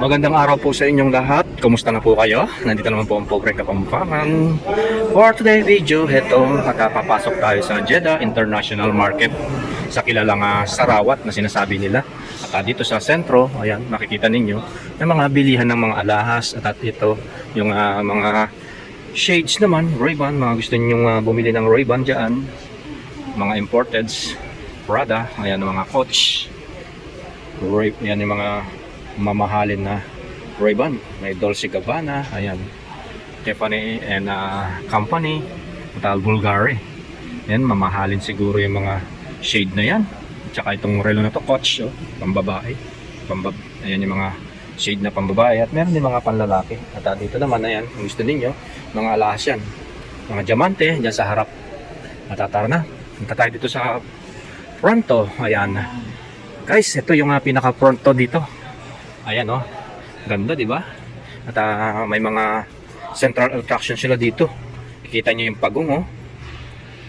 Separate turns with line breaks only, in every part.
Magandang araw po sa inyong lahat. Kumusta na po kayo? Nandito naman po ang Pobre Kapampangan. For today video, heto, papasok tayo sa Jeddah International Market sa kilalang Sarawat na sinasabi nila. At dito sa sentro, ayan, makikita ninyo yung mga bilihan ng mga alahas. At ito, yung mga shades naman, Ray-Ban. Mga gusto ninyong bumili ng Ray-Ban dyan. Mga importeds, Prada, ayan, mga Coach. Ayan yung mga mamahalin na Ray-Ban. May Dolce Gabbana, ayan, Tiffany and Company, at Bulgari. Ayan, mamahalin siguro yung mga shade na yan. Tsaka itong relo na to, Coach, oh, pambabae. Ayan yung mga shade na pambabae. At meron din mga panlalaki. At dito naman, ayan, kung gusto ninyo, mga alahas yan. Mga diamante, dyan sa harap. At tara na, punta tayo dito sa Pronto. Ayan. Guys, ito yung pinaka-pronto dito. Ayan, oh. Ganda, di ba? At may mga central attraction sila dito. Kikita niyo yung pagong, oh.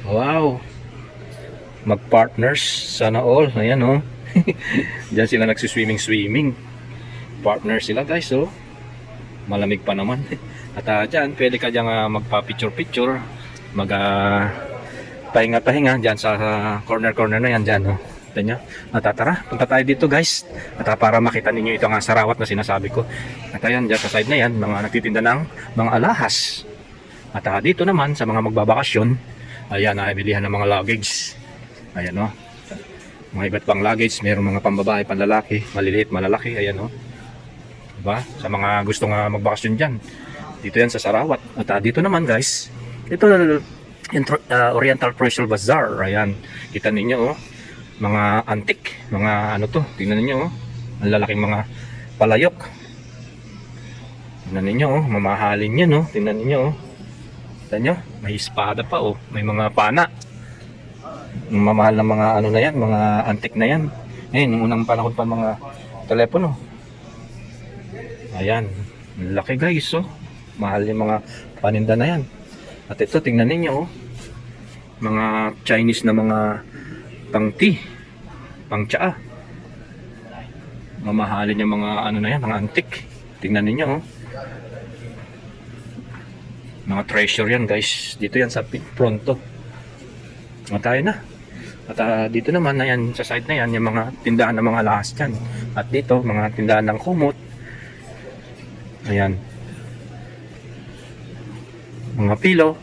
Wow. Mag-partners sana all. Ayan, oh. Diyan sila nagsiswimming. Partner sila, guys, oh. Malamig pa naman. At diyan, pwede ka diyan magpa-picture-picture. Pahinga-pahinga diyan sa corner-corner na yan diyan, oh. Nyo? At tara, punta tayo dito, guys. At para makita ninyo ito nga Sarawat na sinasabi ko. At ayan, dyan sa side na yan, mga nagtitinda ng mga alahas. At dito naman sa mga magbabakasyon, ayan, bilihan ng mga luggage. Ayan, no, mga iba't pang luggage. Mayroong mga pambabae, panlalaki, maliliit, malalaki. Ayan, no, diba? Sa mga gusto nga magbakasyon dyan, dito yan sa Sarawat. At dito naman, guys, ito Oriental Precious Bazaar. Ayan, kita ninyo, oh, mga antique, mga ano to, tingnan niyo, oh, ang lalaking mga palayok. Tingnan niyo, oh, mamahalin yan, oh, tingnan niyo, oh. Tingnan niyo, may espada pa, oh, may mga pana. Mamahal na mga ano na yan, mga antique na yan. Ayun, yung unang panahon pa mga telepono. Ayan, laki, guys, oh. Mahal yung mga paninda na yan. At ito, tingnan niyo, oh, mga Chinese na mga pang tea, pang tsaa. Mamahalin yung mga ano na yan, mga antique. Tingnan niyo, oh. Mga treasure yan, guys. Dito yan sa Pronto. Tayo na. At dito naman na yan, sa side na yan, yung mga tindahan ng mga alahas dyan. At dito, mga tindahan ng kumot. Ayan. Mga pilo.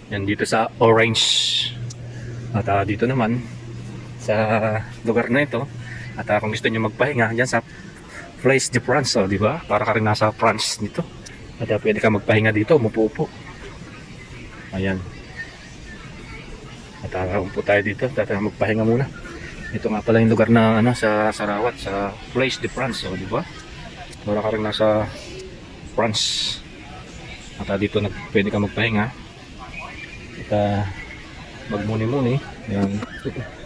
Yan dito sa orange. At dito naman sa lugar na ito, at kung gusto niyo magpahinga diyan sa Place de France, oh, di ba? Para ka rin nasa France dito. At pwede ka magpahinga dito, umupo-upo. Ayan. At umupo tayo dito, magpahinga muna. Ito nga pala yung lugar na ano sa Sarawat, sa Place de France, oh, di ba? Para ka rin nasa France. At dito pwede ka magpahinga. At magmuni-muni, ayan,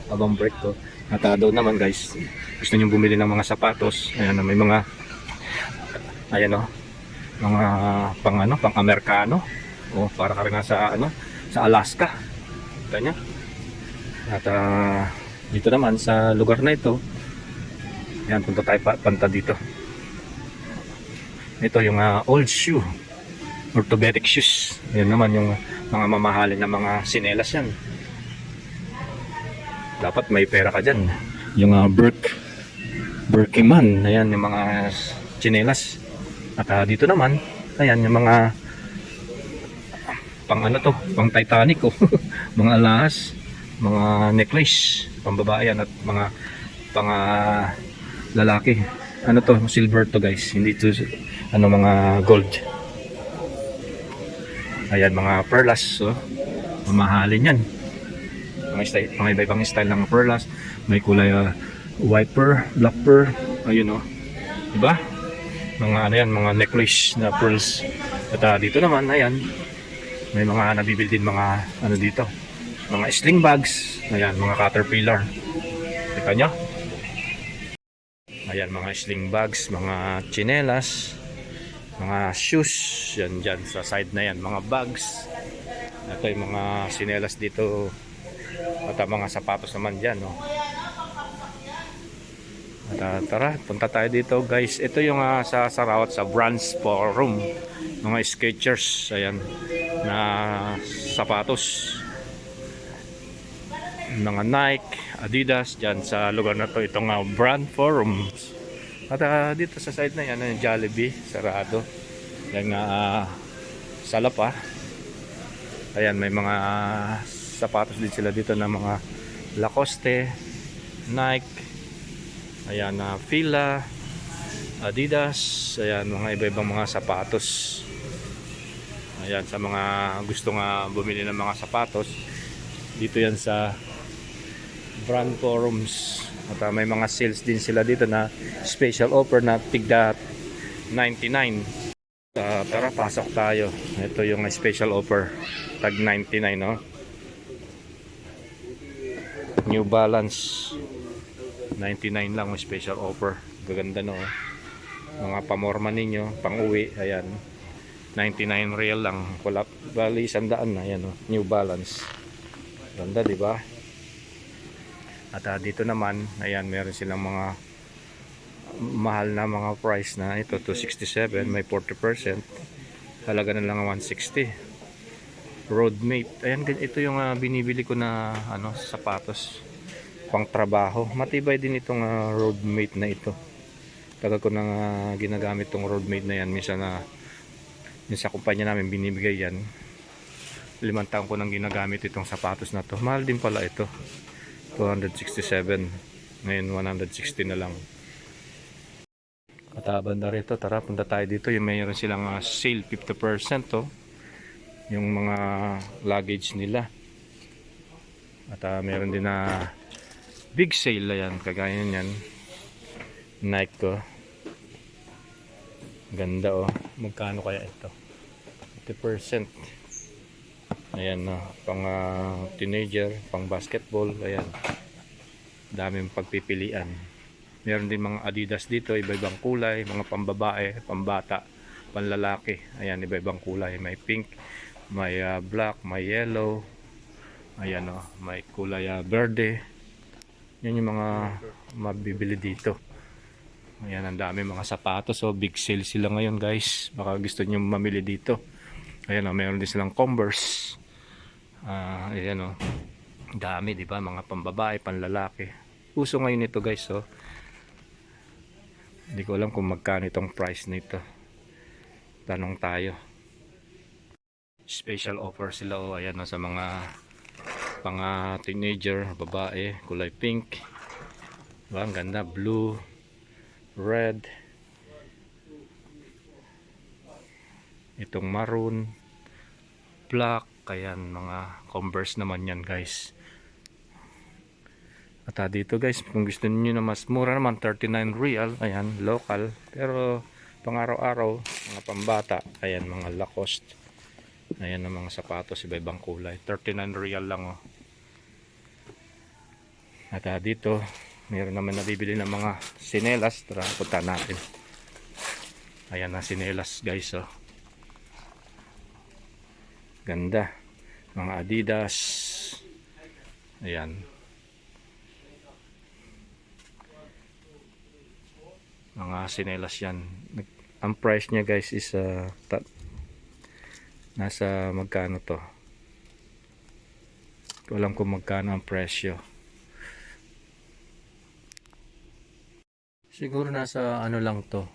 abang break ko. At doon naman, guys, gusto nyo bumili ng mga sapatos, ayan, may mga, ayan, oh, mga pang Amerikano, oh, para ka rin nasa ano, sa Alaska. Kita nyo. At dito naman sa lugar na ito, ayan, punta tayo panta dito. Ito yung old shoe, orthopedic shoes. Ayan naman yung mga mamahalin na mga sinelas yan. Dapat may pera ka dyan. Yung Birkeman, ayan, yung mga tsinelas. At dito naman, ayan, yung mga pang ano to, pang Titanic, oh. Mga alahas, mga necklace, pambabae yan, at mga pang lalaki. Ano to, silver to, guys, hindi to ano, mga gold. Ayan, mga perlas, oh. Mamahalin yan. Mga iba-ibang style ng perlas. May kulay white pearl, black pearl. Ayun, oh, diba? Mga ano yan, mga necklace na pearls. At dito naman, ayan, may mga nabibil din mga ano dito, mga sling bags. Ayan, mga caterpillar. Kita nyo? Ayan, mga sling bags, mga chinelas, mga shoes. Yan dyan sa side na yan, mga bags. Ito yung mga sinelas dito. At mga sapatos naman dyan, no? At Tara, punta tayo dito guys. Ito yung sa Sarawat sa Brands Forum. Mga Skechers, ayan, na sapatos. Mga Nike, Adidas, dyan sa lugar na to. Itong Brand Forum. At dito sa side na yan, yung Jollibee, sarado. Yan nga, Salap Ayan, may mga sapatos din sila dito na mga Lacoste, Nike, ayan, Fila, Adidas, ayan, mga iba-ibang mga sapatos. Ayan, sa mga gusto nga bumili ng mga sapatos, dito yan sa Brand Forums. At may mga sales din sila dito na special offer na tigda 99. Tara, pasok tayo. Ito yung special offer, tag 99, no? New Balance 99 lang, special offer. Gaganda, no? Mga pamorma ninyo, pang uwi, ayan, 99 real lang. Wala, bali 100 na, ayan, no? New Balance. Ganda, di ba? At dito naman, ayan, meron silang mga mahal na mga price na ito, 267, may 40%, halaga na lang 160. Roadmate, ayan, ito yung binibili ko na sapatos pang trabaho. Matibay din itong Roadmate na ito. Tagal ko nang ginagamit itong Roadmate na yan. Minsan sa kumpanya namin binibigay yan. 5 taon ko nang ginagamit itong sapatos na to. Mahal din pala ito, 267, ngayon 160 na lang. Katabanda rito, tara, punta tayo dito. Yung mayroon silang sale 50%, yung mga luggage nila. At meron din na big sale, ayan, kagaya niyan, Nike ko. Ganda, magkano kaya ito? 50%. Ayan, pang teenager, pang basketball, ayan, daming pagpipilian. Meron din mga Adidas dito, iba-ibang kulay, mga pambabae, pambata, panlalaki. Ayan, iba-ibang kulay. May pink, may black, may yellow. Ayan, may kulay verde. Yan yung mga mabibili dito. Ayan, ang dami mga sapatos. Big sale sila ngayon, guys. Baka gusto nyo mamili dito. Ayan, meron din silang Converse. Ayan, dami, di ba? Mga pambabae, panlalaki. Uso ngayon ito, guys. Hindi ko alam kung magkano itong price nito. Tanong tayo. Special offer sila, ayan, sa mga pang teenager, babae, kulay pink. Diba? Ang ganda, blue, red. Itong maroon, black, ayan, mga Converse naman yan, guys. At dito, guys, kung gusto niyo na mas mura naman, 39 real, ayan, local. Pero pang araw-araw, mga pambata, ayan, mga Lacoste. Ayan ang mga sapatos, iba-ibang kulay, 39 real lang, At dito, mayroon naman nabibili ng mga sinelas. Tara, punta natin. Ayan na sinelas, guys, Ganda. Mga Adidas. Ayan. Mga sinelas yan. Ang price niya, guys, is nasa magkano to? Hindi ko alam kung magkano ang presyo. Siguro nasa lang to.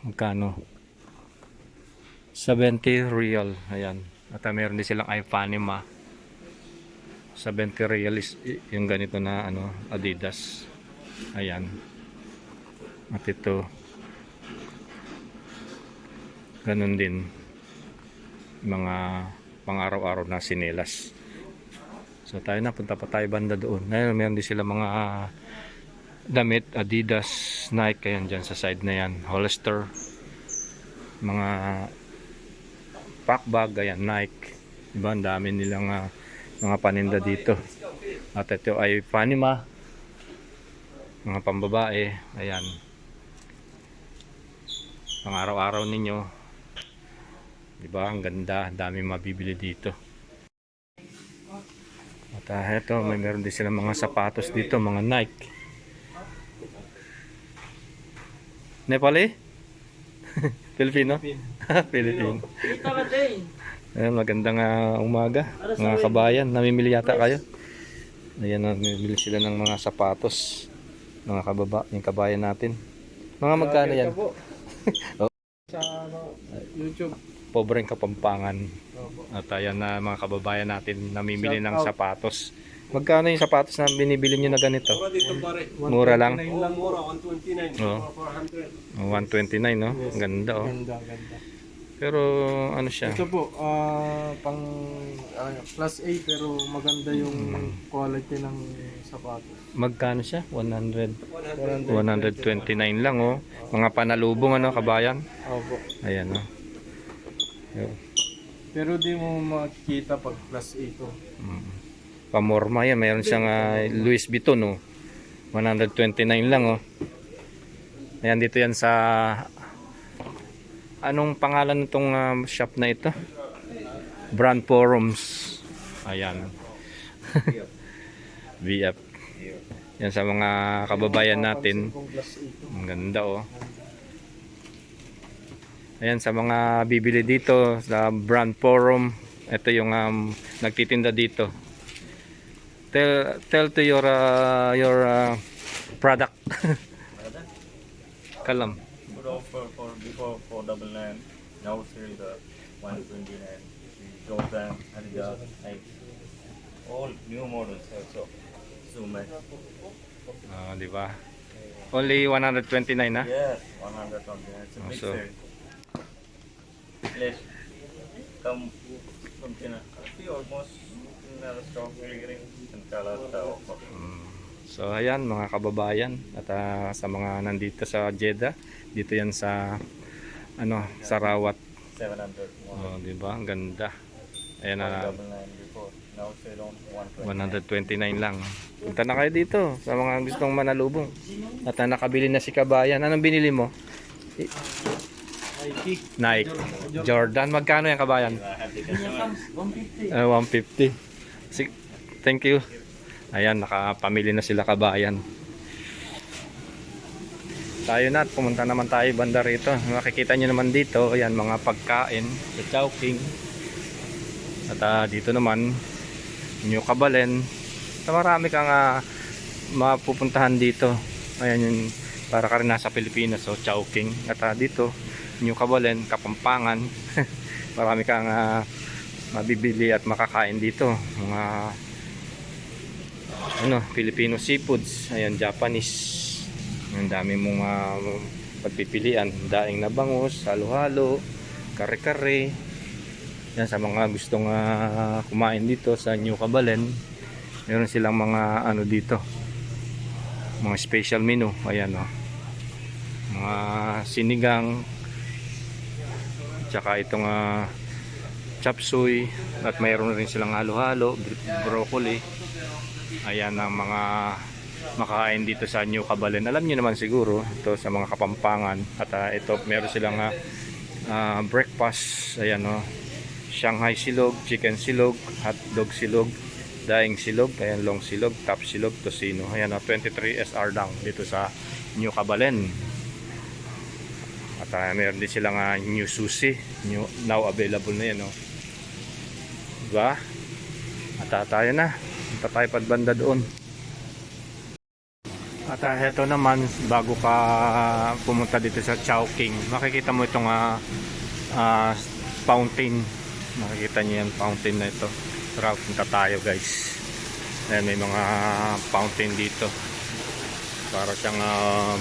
Magkano? 70 real. Ayan. At meron din silang iPanima. 70 real is yung ganito na Adidas. Ayan. At ito, ganun din, mga pang-araw-araw na sinelas. So tayo na, punta pa tayo banda doon. Ngayon, meron din sila mga damit, Adidas, Nike, ayan, dyan sa side na yan, Hollister, mga pack bag, ayan, Nike, diba, ang dami nilang mga paninda dito. At ito ay Panima, mga pambabae, ayan, pang araw-araw ninyo, diba, ang ganda, dami mabibili dito. At ito, meron din silang mga sapatos dito, mga Nike. Nepali? Filipino? Filipino. Ayan, magandang umaga mga kabayan. Namimili yata kayo. Ayan, namimili sila ng mga sapatos. Mga yung kabayan natin. Mga magkano yan?
Sa YouTube.
Pobreng Kapampangan. At ayan na mga kababayan natin namimili ng sapatos. Magkano yung sapatos na binibili nyo na ganito? Mura lang?
Mura, 129.
Oh. 129, no? Ganda, oh.
Ganda.
Pero ano siya?
Ito po, pang plus A pero maganda yung quality ng sapatos.
Magkano siya? 129 lang, oh. Mga panalubong, ano, kabayan?
Opo.
Ayan, oh.
Pero di mo makikita pag plus A to.
Pamorma yan. Mayroon siyang Louis Vuitton, oh. 129 lang, oh. Ayan, dito yan sa... Anong pangalan nitong shop na ito? Brand Forums. Ayan. VF. Yan sa mga kababayan natin. Ang ganda, oh. Ayan, sa mga bibili dito sa Brand Forum. Ito yung nagtitinda dito. Tell to your product. Kalam.
Good offer for before 499. Now still the 129. Jordan, Adidas, Nike. All new models also. Zoom.
Di ba? Only 129 na?
Yes, 129. It's a big
So-
sale. Less. Come something. See almost another stock clearing and color offer.
So ayan mga kababayan at sa mga nandito sa Jeddah, dito yan sa sa Rawat.
700.
Oh, di ba? Ang ganda. Ayan na
199 before. Now still on 129.
129 lang. Punta na kayo dito sa mga gustong manalubong. At nakabili na si kabayan. Anong binili mo? Nike. Jordan. Magkano yan kabayan? 150. 150. Thank you. Ayan, nakapamili na sila kabayan. Tayo na at pumunta naman tayo banda rito. Makikita nyo naman dito, ayan, mga pagkain sa Chowking. At dito naman, New Kabalen. So, marami kang mapupuntahan dito. Ayan yun, para ka rin nasa Pilipinas. So, Chowking. At dito, New Kabalen, Kapampangan. Marami kang mabibili at makakain dito. Mga Filipino seafoods, ayan, Japanese. Ang dami mong pagpipilian, daing na bangus, halo-halo, kare-kare. Yan sa mga gustong kumain dito sa New Kabalen. Meron silang mga dito. Mga special menu, ayan, oh. Mga sinigang, tsaka itong chop suey, at mayroon rin silang halo-halo, broccoli. Ayan ang mga makain dito sa New Kabalen. Alam niyo naman siguro ito sa mga Kapampangan. At ito meron silang breakfast. Ayan, oh. Shanghai silog, chicken silog, hotdog silog, daing silog, ayan, long silog, top silog, tocino. Ayan, 23 SR lang dito sa New Kabalen. At meron din silang new sushi, now available na yan, oh. Diba? At tayo na. Punta tayo pagbanda doon. At heto naman, bago ka pumunta dito sa Chowking, makikita mo itong fountain. Makikita niyo yung fountain na ito. Tara, punta tayo guys. Ayan, may mga fountain dito. Para siyang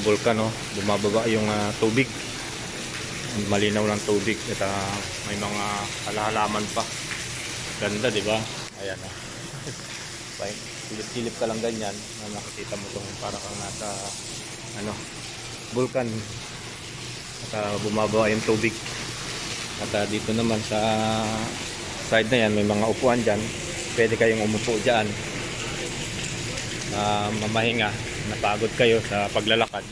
vulkan, oh. Bumababa yung tubig. Malinaw ng tubig. At may mga halaman pa. Ganda, di ba? Ayan, oh. Silip-silip ka lang ganyan, nakikita mo itong para kang nasa vulkan. At bumababa yung tubig. At dito naman sa side na yan, may mga upuan dyan. Pwede kayong umupo dyan. Mamahinga, napagod kayo sa paglalakad.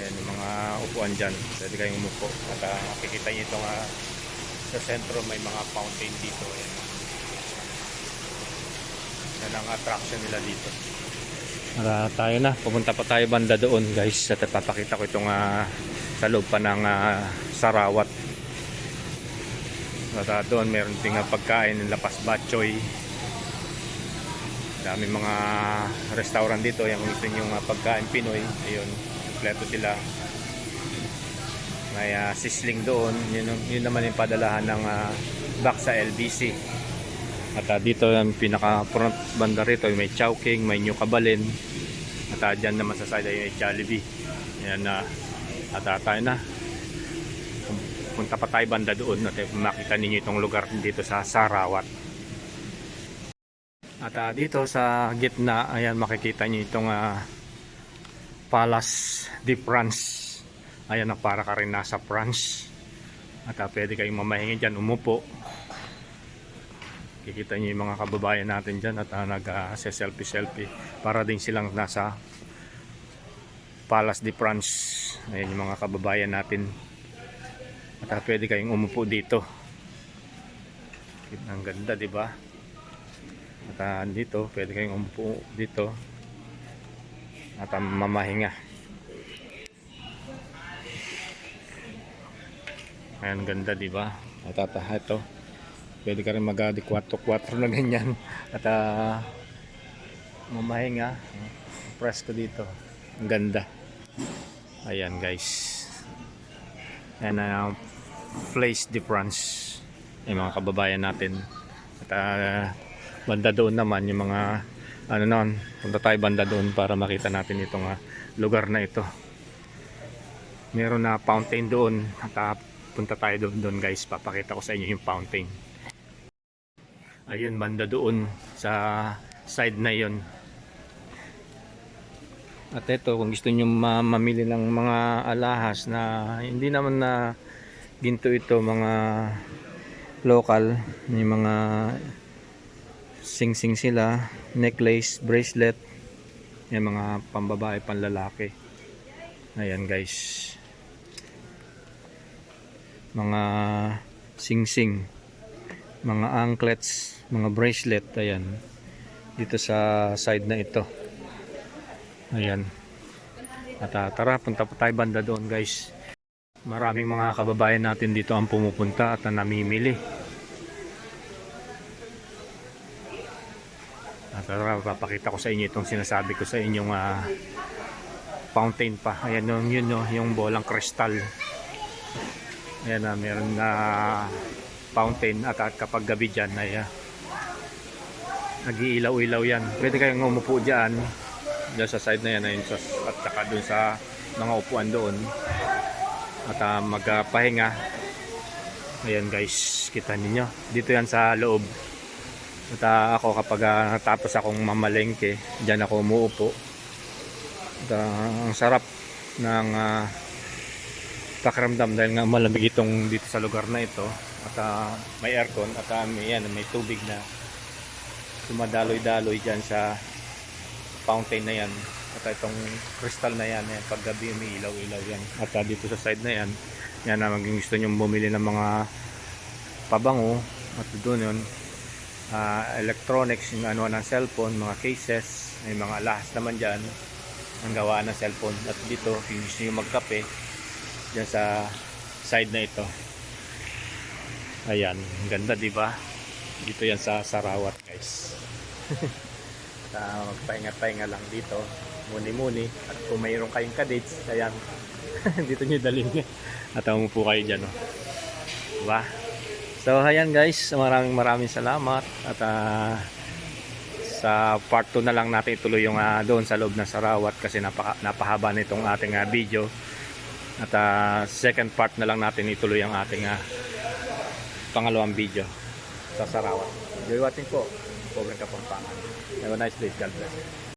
Ayan, yung mga upuan dyan. Pwede kayong umupo. At makikita nyo itong sa sentro may mga fountain dito. Ayan. Yan ang attraction nila dito. Tayo na, pupunta pa tayo banda doon guys, at papakita ko itong sa loob pa ng Sarawat. At doon meron ding pagkain ng Lapas Batchoy. Dami mga restaurant dito, yung gusto nyo pagkain Pinoy, ayun, kompleto sila. May sisling doon, yun naman yung padalahan ng back sa LBC. At dito yung pinaka front banda rito, may Chowking, may New Cabalin. At dyan naman sa side ay Jollibee. Ayan na, tayo na. Punta pa tayo banda doon at makita ninyo itong lugar dito sa Sarawat. At dito sa gitna, ayan, makikita nyo itong Palace de France. Ayan, para ka rin nasa France. At pwede kayong mamahingi dyan, umupo. Kikita nyo yung mga kababayan natin dyan at nag-selfie para din silang nasa Palace de France. Ayan yung mga kababayan natin. At pwede kayong umupo dito. Ang ganda, di ba? At dito, pwede kayong umupo dito at mamahinga. Ayan, ganda, di ba? At ito, pwede ka rin mag-adi 4-4 na ganyan at mamahinga. Presko dito, ang ganda. Ayan guys, ayan, Place de France, yung mga kababayan natin. At banda doon naman yung mga punta tayo banda doon para makita natin itong lugar na ito. Meron na fountain doon at punta tayo doon guys, papakita ko sa inyo yung fountain. Ayun, banda doon sa side na yon. At ito, kung gusto nyo mamili ng mga alahas na hindi naman na ginto ito, mga local, yung mga sing-sing sila, necklace, bracelet, yung mga pambabae, panlalaki. Ayan guys, mga sing-sing, mga anklets, mga bracelet. Ayan, dito sa side na ito. Ayan, at tara, punta pa tayo banda doon guys. Maraming mga kababayan natin dito ang pumupunta at namimili. At tara, papakita ko sa inyo itong sinasabi ko sa inyong fountain pa. Ayan yung bolang kristal. Ayan na, meron na fountain at kapag gabi dyan ay nag-iilaw-ilaw yan. Pwede kayong umupo dyan sa side na yan, at saka dun sa mga upuan doon at magpahinga. Ayan guys, kita ninyo dito yan sa loob. At ako kapag natapos akong mamalengke, dyan ako umuupo. At ang sarap ng pakiramdam dahil nga malamig itong dito sa lugar na ito. At may aircon at may tubig na dumadaloy-daloy dyan sa fountain na yan. At itong crystal na yan, pag gabi may ilaw-ilaw yan. At dito sa side na yan, yan na maging gusto nyo bumili ng mga pabango. At doon yun, electronics, yung ng cellphone, mga cases, may mga alahas naman dyan ang gawa ng cellphone. At dito, kung gusto nyo magkape dyan sa side na ito. Ayan, ganda, diba? Dito yan sa Sarawat guys. Magpahinga-pahinga lang dito, muni-muni. At kung mayroon kayong ka-dates, ayan, dito nyo dalhin at umupo kayo dyan, oh. Diba? So ayan guys, maraming salamat. At sa part 2 na lang natin ituloy yung doon sa loob ng Sarawat kasi napahaba nitong ating video. At second part na lang natin ituloy ang ating pangalawang video sa Sarawat. Enjoy watching po. Pobreng Kapampangan. Have a nice day. God bless.